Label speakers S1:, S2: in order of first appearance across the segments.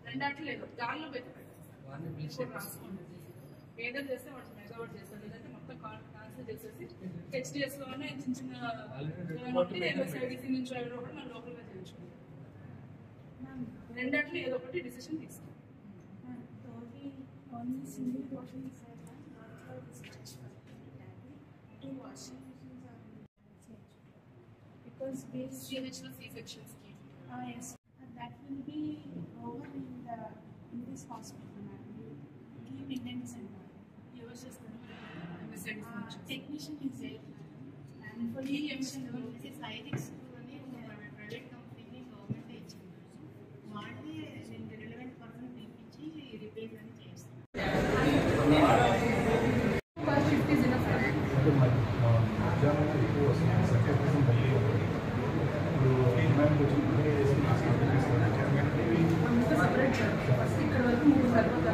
S1: రెండాట్లు లేదు దానిలో ఏదో చేస్తే వాడు మెగావాట్ చేస్తాడు, లేదంటే మొత్తం క్యాన్సిల్ చేసేసి హెచ్డిఎస్ లోనే చిన్న చిన్న ఎంఎస్ఐడిసి నుంచి కూడా మనం లోకల్గా చేయించుకుంటాం. రెండాట్లు ఏదో ఒకటి డిసిషన్ తీసుకో.
S2: Because
S1: CHL C-section scheme.
S2: Yes, that will be over in this hospital, ma'am. You give Indian center.
S1: Yours is
S2: Technician is there, and for the this is IRIX private company government relevant person replace and change.
S1: Shift is enough. First ఇక్కడ వరకు 3 సరిపోతా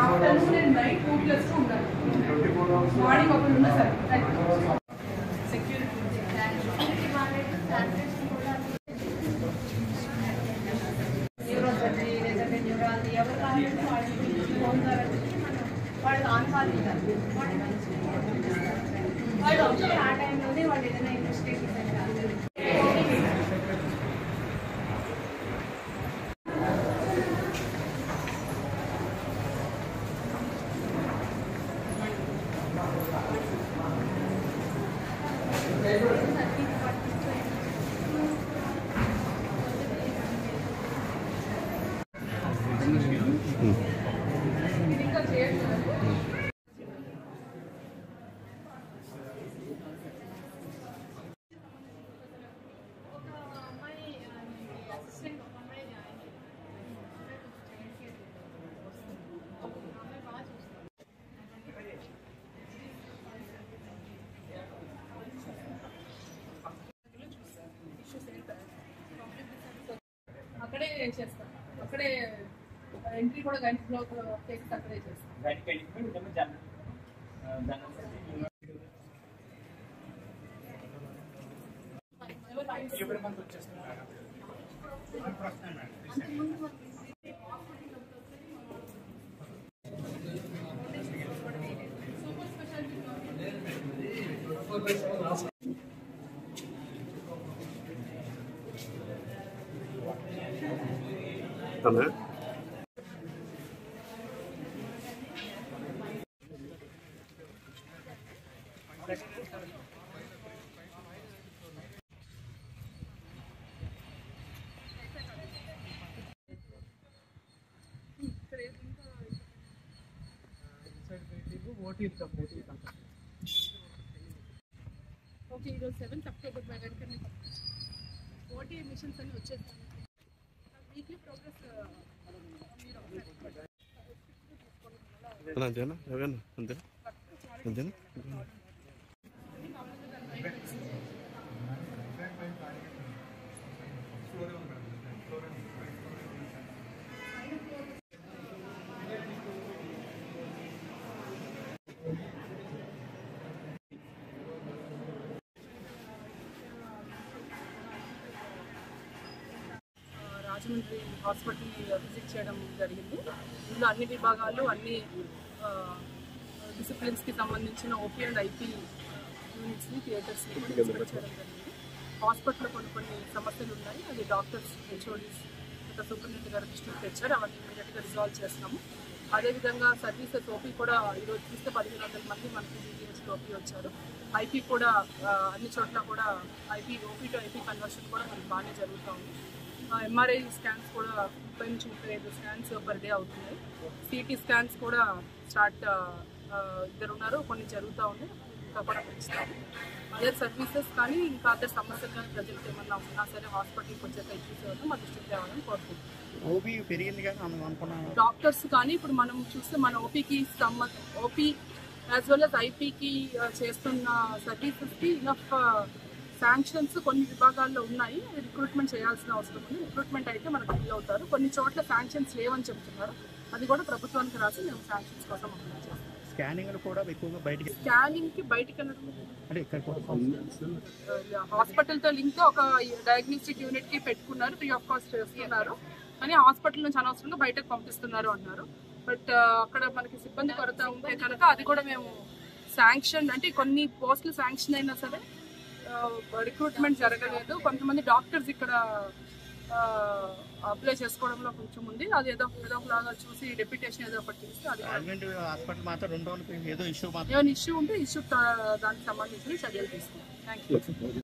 S1: afternoon and night 2+2 ఉండాలి. Morning ఒకటి ఉన్నా సరే security neurosurgery లేదంటే neurology ఎవరు కావాలంటే వాళ్ళకి ఫోన్ ద్వారా వాళ్ళకి ఆన్కాల్ ఇవ్వాలి. వాళ్ళు వచ్చి ఆ టైంలోనే వాళ్ళు ఏదైనా ఇన్వెస్టిగేషన్ ఇంకా చేయట్లేదు. అక్కడే చేస్తాం, అక్కడే ఎంట్రీ కూడా గంట బ్లాక్ కేసెస్ అక్కడే చేస్తాం. Super speciality okay. ఈరోజు 7th అక్టోబర్ వెంటనే ఓటీ మిషన్స్ అన్ని వచ్చేస్తాయి. వీక్లీ ప్రోగ్రెస్
S3: అంతేనా అంతేనా అంతేనా
S1: రాజమండ్రి హాస్పిటల్ విజిట్ చేయడం జరిగింది. ఇందులో అన్ని విభాగాలు, అన్ని డిసిప్లిన్స్కి సంబంధించిన ఓపీ అండ్ ఐపీ యూనిట్స్ని, థియేటర్స్ని విజిట్ చేయడం జరిగింది. హాస్పిటల్లో కొన్ని సమస్యలు ఉన్నాయి, అది డాక్టర్స్, హెచ్ఓడీస్, ఇంకా సూపరింటెండెంట్ గారు దృష్టికి తెచ్చారు. అవన్నీ ఇమీడియట్గా రిజాల్వ్ చేస్తున్నాము. అదేవిధంగా సర్వీసెస్ ఓపీ కూడా ఈరోజు చూస్తే 1500 మంది మనకి జీజీహెచ్లో ఓపీ వచ్చారు. ఐపీ కూడా అన్ని చోట్ల కూడా ఓపీ టు ఐపీ కన్వర్షన్ కూడా మనకి బాగానే జరుగుతూ ఉంది. ఎంఆర్ఐ స్కాన్స్ కూడా 30 నుంచి 35 స్కాన్స్ పర్ డే అవుతున్నాయి. సిటీ స్కాన్స్ కూడా స్టార్ట్ ఇద్దరు ఉన్నారు, కొన్ని జరుగుతూ ఉన్నాయి, ఇంకా కూడా పెంచుతాము. అదర్ సర్వీసెస్ కానీ ఇంకా అదర్ సమస్యలు కానీ ప్రజలకు ఏమన్నా ఉన్నా సరే హాస్పిటల్కి వచ్చే ఇష్యూస్ మా దృష్టికి తేవాలని కోరుకుంటున్నాం. డాక్టర్స్ కానీ ఇప్పుడు మనం చూస్తే మన ఓపీకి ఓపీ యాజ్ వెల్ as ఐపీకి చేస్తున్న సర్వీసెస్కి ఇనఫ్ శాంక్షన్స్ కొన్ని విభాగాల్లో ఉన్నాయి, అది రిక్రూట్మెంట్ చేయాల్సిన అవసరం ఉంది. రిక్రూట్మెంట్ అయితే మనకు ఫిల్ అవుతారు. కొన్ని చోట్ల శాంక్షన్స్ లేవని చెప్తున్నారు, అది కూడా ప్రభుత్వానికి రాసి మేము శాంక్షన్స్ కోసం అప్లై చేస్తాం.
S4: స్కానింగ్ కూడా ఎక్కువగా బయటికి
S1: స్కానింగ్కి బయటికి వెళ్ళడం
S4: అంటే ఇక్కడ
S1: హాస్పిటల్తో లింక్ ఒక డయాగ్నోస్టిక్ యూనిట్కి పెట్టుకున్నారు, ఫ్రీ ఆఫ్ కాస్ట్ చేస్తున్నారు, కానీ హాస్పిటల్ నుంచి అనవసరంగా బయటకు పంపిస్తున్నారు అన్నారు. బట్ అక్కడ మనకి సిబ్బంది కొరత ఉంటే కనుక అది కూడా మేము శాంక్షన్, అంటే కొన్ని పోస్టులు శాంక్షన్ అయినా సరే రిక్రూట్మెంట్ జరగలేదు. కొంతమంది డాక్టర్స్ ఇక్కడ అప్లై చేసుకోవడంలో కొంచెం ఉంది, అది ఏదో ఒకలాగా చూసి డెప్యుటేషన్ ఏదో ఒకటి చేసి అది
S4: హాస్పిటల్ మాత్రం 2 రోజులకి ఏదో ఇష్యూ
S1: ఏమైనా ఇష్యూ ఉంటే ఇష్యూ దానికి సంబంధించిన చర్యలు తీసుకుంటాం. Thank you.